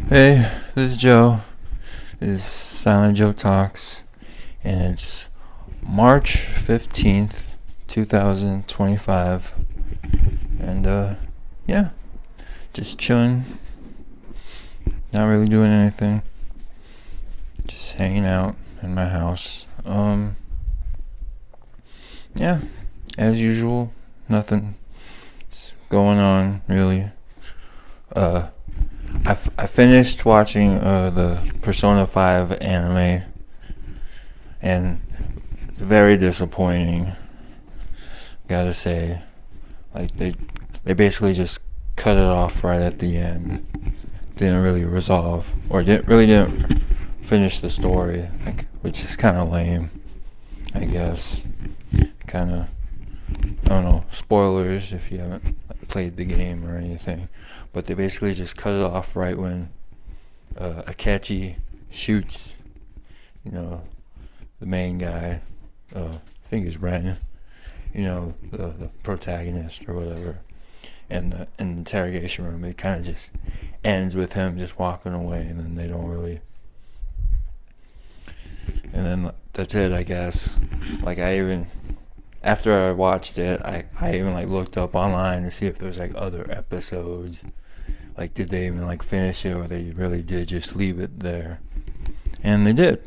Hey, this is Joe. This is Silent Joe Talks, and it's March 15th, 2025. And, yeah, just chilling, not really doing anything, just hanging out in my house. Yeah, as usual, nothing going on, really. I finished watching the Persona 5 anime, and very disappointing, gotta say. Like, they basically just cut it off right at the end. Didn't really resolve, or didn't finish the story, like, which is kind of lame, I guess. Kind of, I don't know, spoilers if you haven't played the game or anything, but they basically just cut it off right when Akechi shoots, the main guy, I think he's Ren, the protagonist or whatever, and in the interrogation room. It kind of just ends with him just walking away, and then they don't really, and then that's it, I guess. Like, after I watched it, I even looked up online to see if there's other episodes. Like, did they even finish it, or they really did just leave it there? And they did.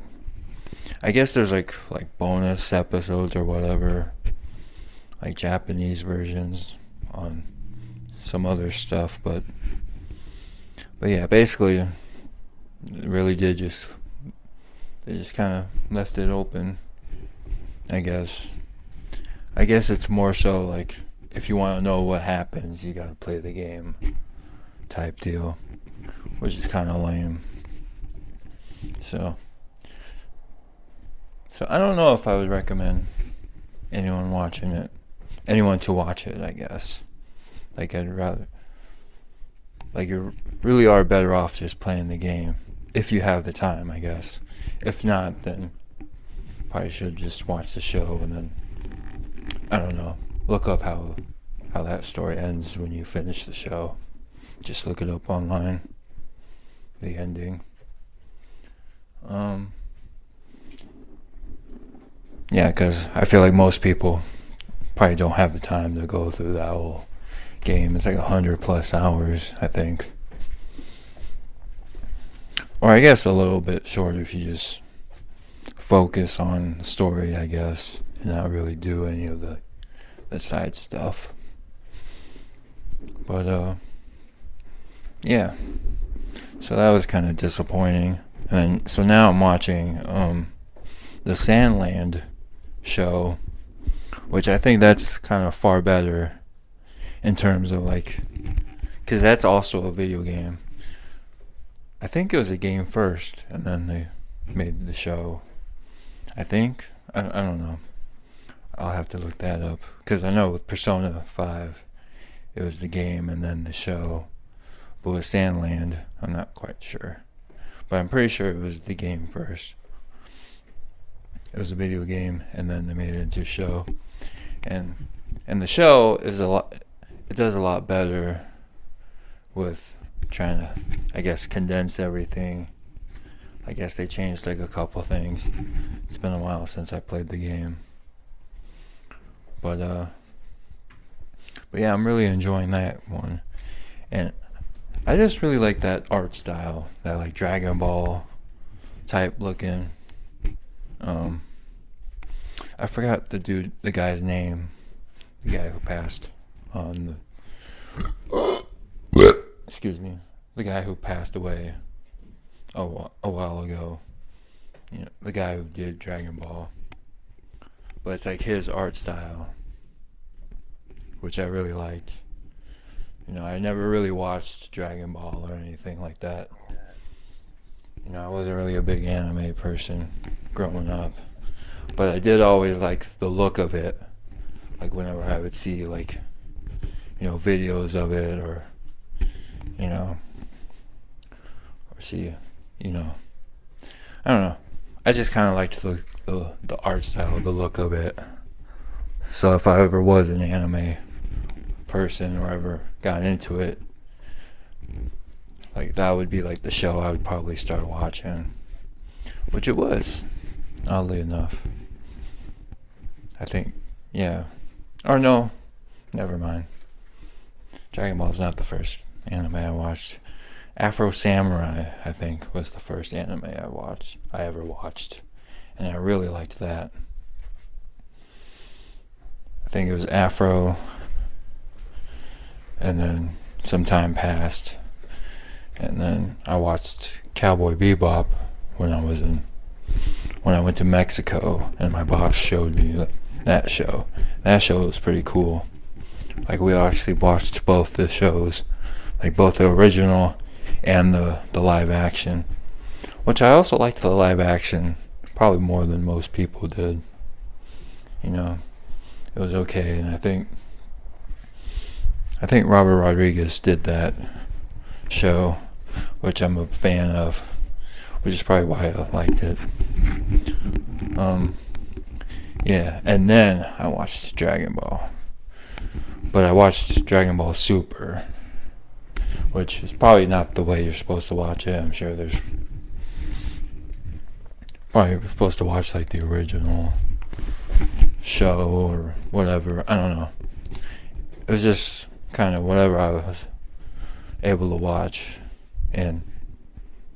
I guess there's like bonus episodes or whatever, like Japanese versions on some other stuff, but yeah, basically, it really did they just kind of left it open, I guess. I guess it's more so like, if you want to know what happens, you gotta play the game type deal, which is kind of lame. So I don't know if I would recommend anyone to watch it, I guess. Like, I'd rather, you really are better off just playing the game, if you have the time, I guess. If not, then probably should just watch the show and then, I don't know, look up how that story ends when you finish the show. Just look it up online, the ending. Yeah, because I feel like most people probably don't have the time to go through that whole game. It's 100+ hours, I think. Or I guess a little bit short if you just focus on the story, I guess, and not really do any of the side stuff. But, yeah. So that was kind of disappointing. And so now I'm watching the Sandland show, which I think that's kind of far better in terms of because that's also a video game. I think it was a game first, and then they made the show. I think. I don't know. I'll have to look that up, because I know with Persona 5, it was the game and then the show. But with Sandland, I'm not quite sure. But I'm pretty sure it was the game first. It was a video game, and then they made it into a show. And the show is it does a lot better with trying to, I guess, condense everything. I guess they changed a couple things. It's been a while since I played the game. But yeah, I'm really enjoying that one. And I just really like that art style, that Dragon Ball type looking. I forgot the guy's name, the guy who passed on excuse me, the guy who passed away a while ago. The guy who did Dragon Ball. But it's his art style, which I really liked. I never really watched Dragon Ball or anything like that. I wasn't really a big anime person growing up. But I did always like the look of it. Whenever I would see, videos of it, or see, I don't know. I just kind of liked the art style, the look of it. So if I ever was an anime person or ever got into it, like that would be like the show I would probably start watching, which it was, oddly enough. I think, yeah. Or no, never mind. Dragon Ball is not the first anime I watched. Afro Samurai, I think, was the first anime I ever watched, and I really liked that. I think it was Afro, and then some time passed, and then I watched Cowboy Bebop when I went to Mexico, and my boss showed me that show. That show was pretty cool. Like, we actually watched both the shows, like both the original and the live action, which I also liked the live action probably more than most people did. You know, it was okay, and I think Robert Rodriguez did that show, which I'm a fan of, which is probably why I liked it. Yeah, and then I watched Dragon Ball. But I watched Dragon Ball Super, which is probably not the way you're supposed to watch it. I'm sure there's probably you're supposed to watch like the original show or whatever. I don't know. It was just kind of whatever I was able to watch, and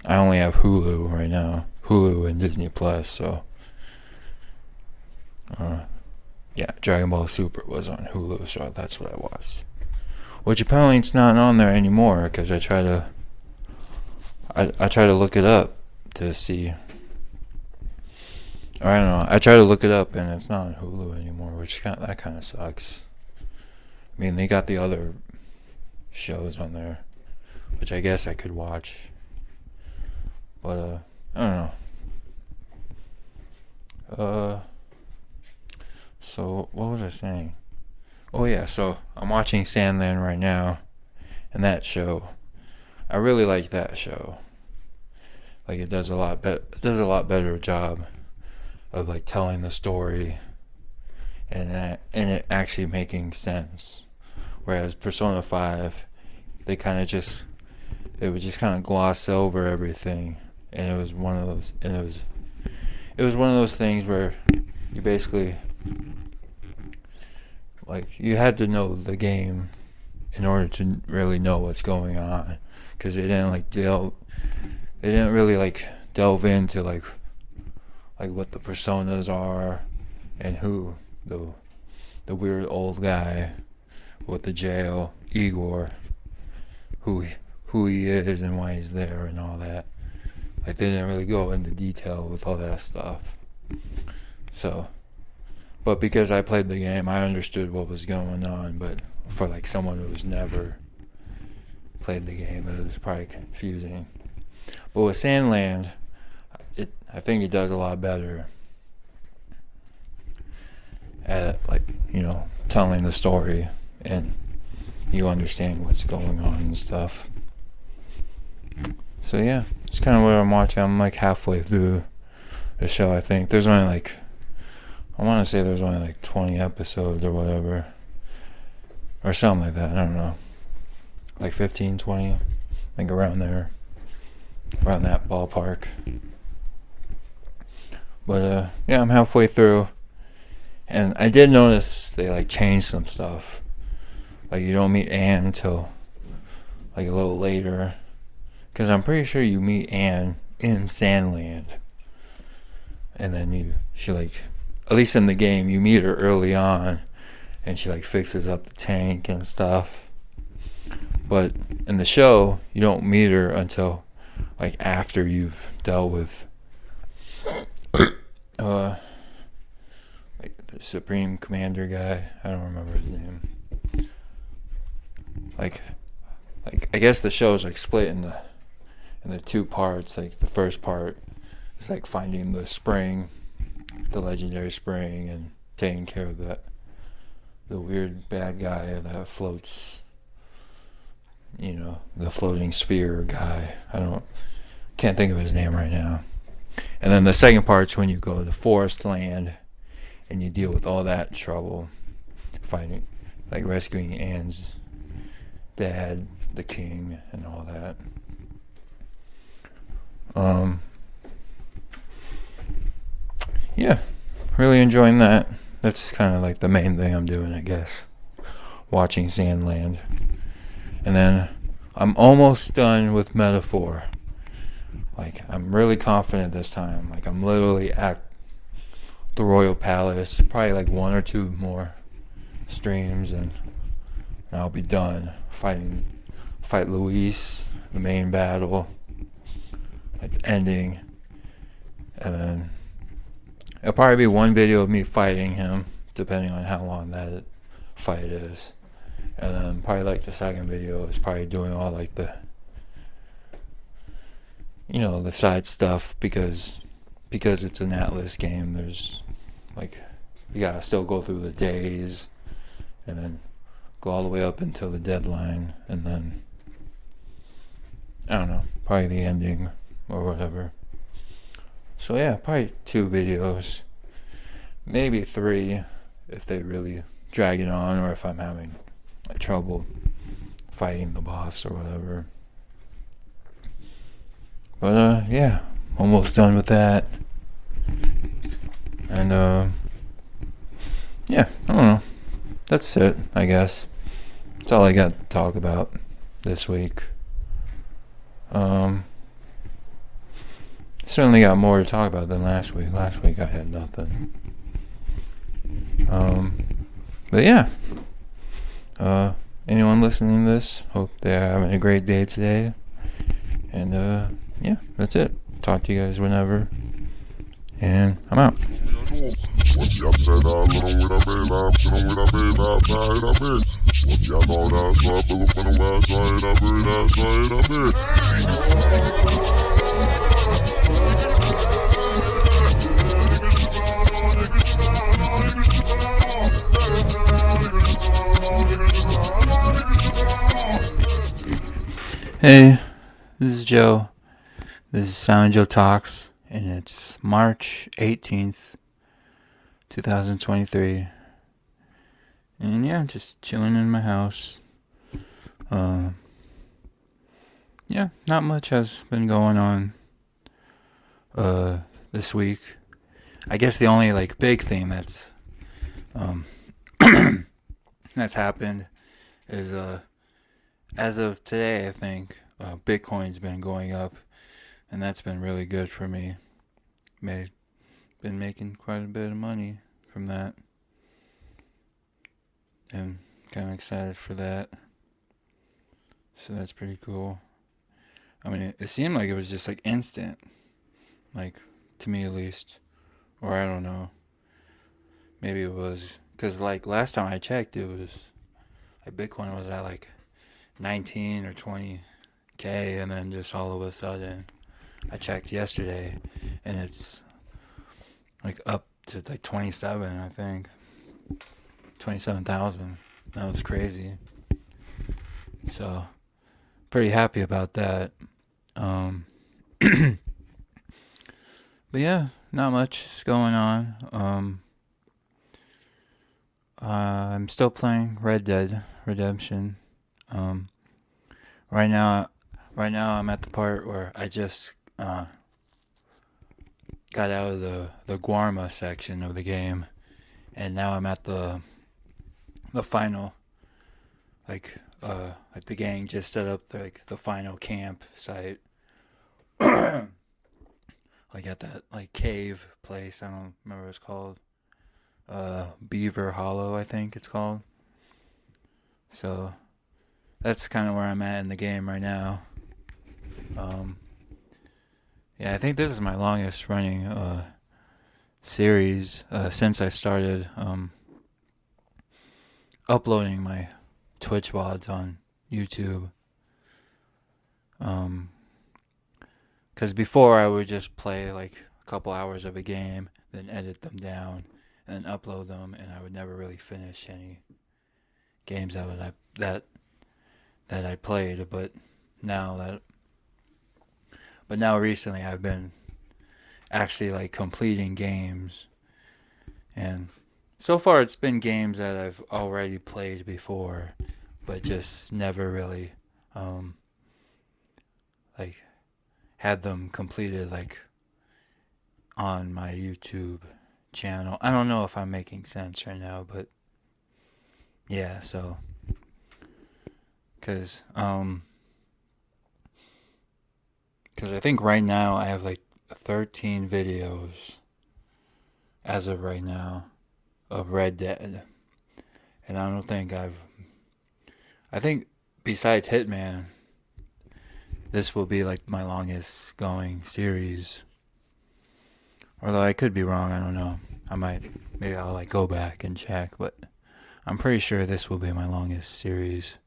I only have Hulu right now, Hulu and Disney Plus. So, yeah, Dragon Ball Super was on Hulu, so that's what I watched. Which apparently it's not on there anymore, because I try to look it up to see. Or I don't know. I try to look it up and it's not on Hulu anymore, which that kind of sucks. I mean, they got the other shows on there, which I guess I could watch. But I don't know. So what was I saying? Oh yeah, so I'm watching Sandland right now, and that show, I really like that show. Like, it does a lot better job of like telling the story, and it actually making sense. Whereas Persona 5, they would just kind of gloss over everything, and it was one of those things where you basically, like, you had to know the game in order to really know what's going on, because they didn't really like delve into like what the personas are, and who the weird old guy with the jail, Igor, who he is and why he's there and all that. Like, they didn't really go into detail with all that stuff. So, but because I played the game, I understood what was going on. But for like someone who's never played the game, it was probably confusing. But with Sandland, I think it does a lot better at, like, telling the story, and you understand what's going on and stuff. So yeah, it's kind of what I'm watching. I'm like halfway through the show. I think there's only like, I want to say there's only like 20 episodes or whatever, or something like that. I don't know, like 15, 20, I think around there, around that ballpark. But yeah, I'm halfway through, and I did notice they like changed some stuff. Like, you don't meet Anne until like a little later, because I'm pretty sure you meet Anne in Sandland, and then she like, at least in the game, you meet her early on, and she like fixes up the tank and stuff. But in the show, you don't meet her until like after you've dealt with like the Supreme Commander guy. I don't remember his name. Like I guess the show is like split in the two parts. Like, the first part is like finding the spring, the legendary spring, and taking care of the weird bad guy that floats, the floating sphere guy. Can't think of his name right now. And then the second part's when you go to the forest land and you deal with all that trouble, finding, like, rescuing Anne's dad, the king, and all that. Um, yeah, really enjoying that. That's kind of like the main thing I'm doing, I guess. Watching Sandland. And then I'm almost done with Metaphor. Like, I'm really confident this time. Like, I'm literally at the Royal Palace. Probably like one or two more streams, and I'll be done. Fight Luis, the main battle. Like, ending. And then it'll probably be one video of me fighting him, depending on how long that fight is. And then probably like the second video is probably doing all like the, the side stuff, because it's an Atlas game. There's like, you gotta still go through the days and then go all the way up until the deadline, and then I don't know, probably the ending or whatever. So yeah, probably 2 videos, maybe 3 if they really drag it on, or if I'm having trouble fighting the boss or whatever. But yeah, almost done with that. And yeah, I don't know. That's it, I guess. That's all I got to talk about this week. Certainly got more to talk about than last week. Last week I had nothing. But yeah. Anyone listening to this, hope they're having a great day today. And yeah, that's it. Talk to you guys whenever. And I'm out. Hey, this is Joe. This is Silent Joe Talks, and it's March 18th, 2023. And yeah, I'm just chilling in my house. Yeah, not much has been going on this week. I guess the only like big thing that's that's happened is as of today, I think Bitcoin's been going up, and that's been really good for me. Been making quite a bit of money from that, and kind of excited for that. So that's pretty cool. I mean, it seemed like it was just like instant, like to me at least, or I don't know. Maybe it was because like last time I checked, it was like Bitcoin was at like 19 or 20k, and then just all of a sudden I checked yesterday and it's like up to like 27, I think 27,000. That was crazy. So pretty happy about that. But yeah, not much is going on. I'm still playing Red Dead Redemption. Right now I'm at the part where I just got out of the Guarma section of the game, and now I'm at the final, like the gang just set up the final campsite, like at that like cave place. I don't remember what it's called. Beaver Hollow, I think it's called. So that's kind of where I'm at in the game right now. Yeah, I think this is my longest running series since I started uploading my Twitch VODs on YouTube. Because before I would just play like a couple hours of a game, then edit them down, and then upload them, and I would never really finish any games that I played. But now recently I've been actually like completing games, and so far it's been games that I've already played before, but just never really like had them completed like on my YouTube channel. I don't know if I'm making sense right now, but yeah, so cuz I think right now I have like 13 videos as of right now of Red Dead. And I don't think I think besides Hitman, this will be like my longest going series. Although I could be wrong, I don't know. Maybe I'll like go back and check, but I'm pretty sure this will be my longest series.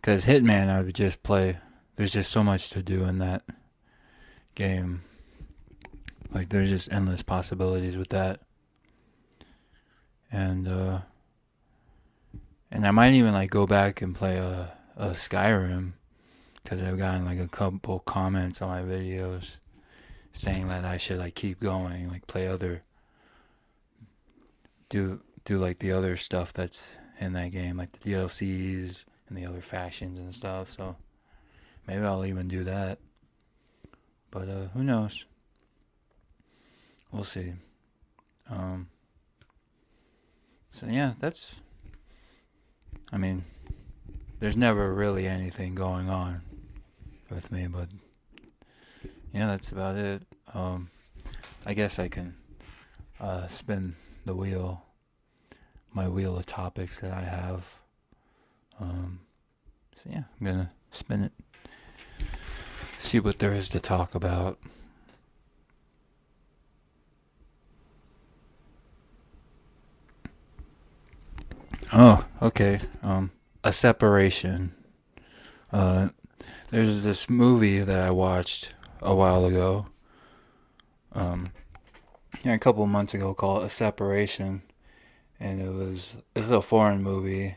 Cause Hitman I would just play. There's just so much to do in that game. Like there's just endless possibilities with that. And I might even like go back and play a Skyrim, because I've gotten like a couple comments on my videos saying that I should like keep going, like play other, do like the other stuff that's in that game, like the DLCs and the other factions and stuff. So maybe I'll even do that. But who knows? We'll see. So yeah, I mean, there's never really anything going on with me, but yeah, that's about it. I guess I can spin the wheel, my wheel of topics that I have. So yeah, I'm gonna spin it, see what there is to talk about. Oh, okay. A Separation. There's this movie that I watched a while ago. A couple of months ago, called A Separation, and it's a foreign movie,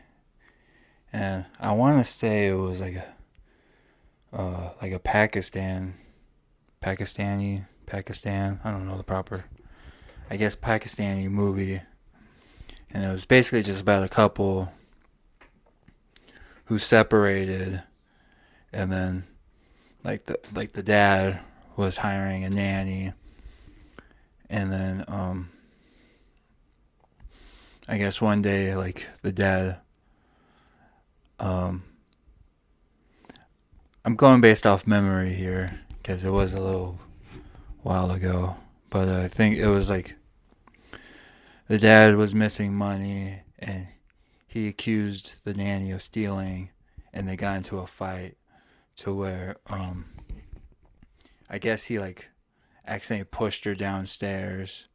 and I want to say it was like a Pakistan. I don't know the proper. I guess Pakistani movie. And it was basically just about a couple who separated, and then like the dad was hiring a nanny, and then I guess one day like the dad, I'm going based off memory here because it was a little while ago, but I think it was like the dad was missing money, and he accused the nanny of stealing, and they got into a fight to where I guess he like accidentally pushed her down the stairs,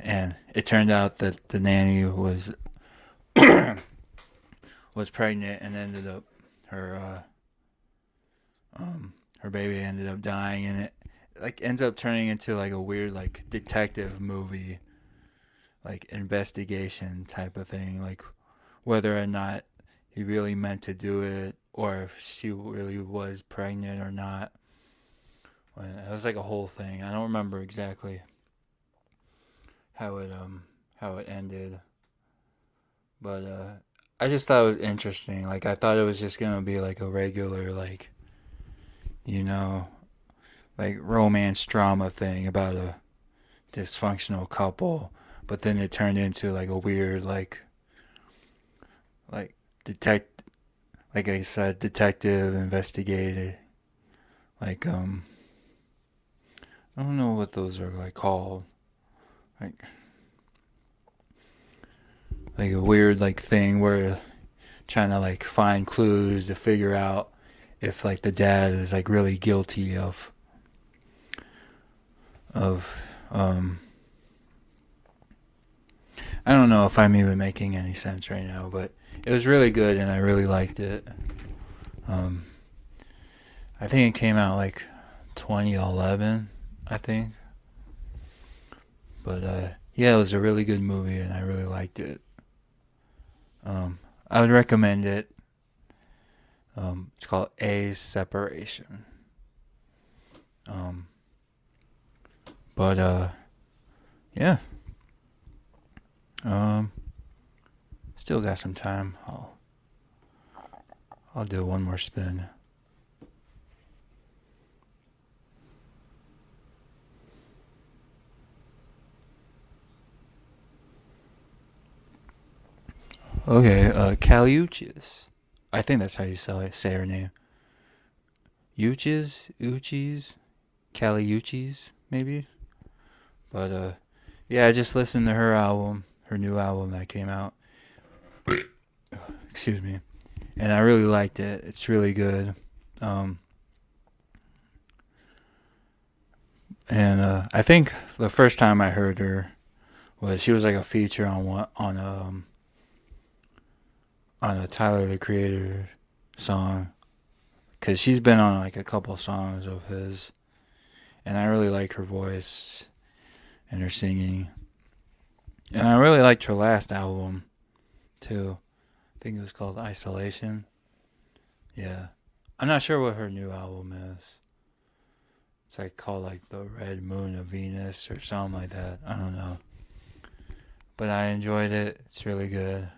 and it turned out that the nanny was was pregnant, and ended up her baby ended up dying, and it like ends up turning into like a weird like detective movie, like investigation type of thing, like whether or not he really meant to do it, or if she really was pregnant or not. It was like a whole thing. I don't remember exactly how it ended, but I just thought it was interesting. Like I thought it was just gonna be like a regular like, like romance drama thing about a dysfunctional couple, but then it turned into like a weird like like I said, detective investigative, like I don't know what those are like called, like a weird like thing where trying to like find clues to figure out if like the dad is like really guilty of I don't know if I'm even making any sense right now, but it was really good and I really liked it. I think it came out like 2011, I think. But yeah, it was a really good movie and I really liked it. I would recommend it. It's called A Separation. But yeah. Still got some time. I'll do one more spin. Okay, Caliuchis. I think that's how you say her name. Uchis, Caliuchis, maybe. But yeah, I just listened to her album, her new album that came out. Excuse me, and I really liked it. It's really good. And I think the first time I heard her was she was like a feature on a Tyler the Creator song, because she's been on like a couple songs of his, and I really like her voice and her singing. And I really liked her last album too. I think it was called Isolation. Yeah, I'm not sure what her new album is. It's like called like The Red Moon of Venus or something like that. I don't know. But I enjoyed it. It's really good.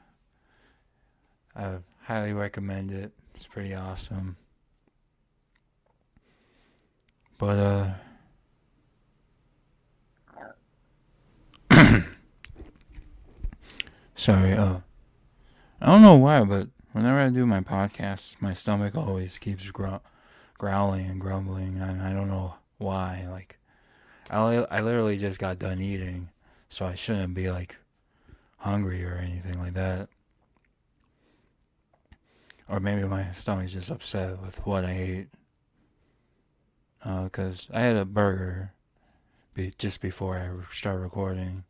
I highly recommend it. It's pretty awesome. But sorry, I don't know why, but whenever I do my podcasts, my stomach always keeps growling and grumbling, and I don't know why. Like, I literally just got done eating, so I shouldn't be like hungry or anything like that. Or maybe my stomach's just upset with what I ate. Because I had a burger just before I start recording.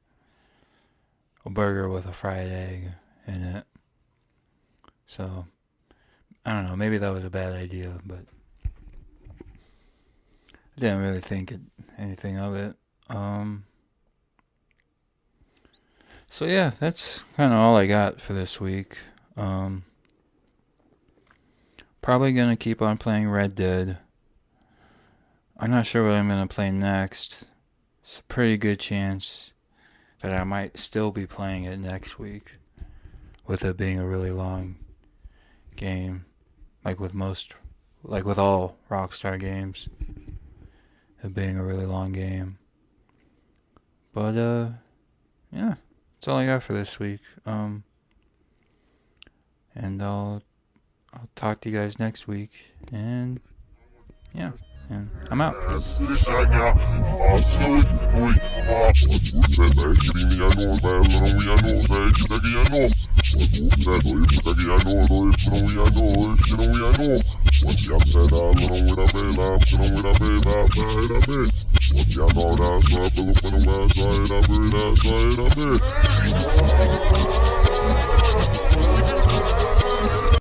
A burger with a fried egg in it. So, I don't know, maybe that was a bad idea, but I didn't really think anything of it. So yeah, that's kind of all I got for this week. Probably gonna keep on playing Red Dead. I'm not sure what I'm gonna play next. It's a pretty good chance that I might still be playing it next week, with it being a really long game, like with all Rockstar games, it being a really long game. But yeah, that's all I got for this week. And I'll talk to you guys next week. And yeah, and I'm out.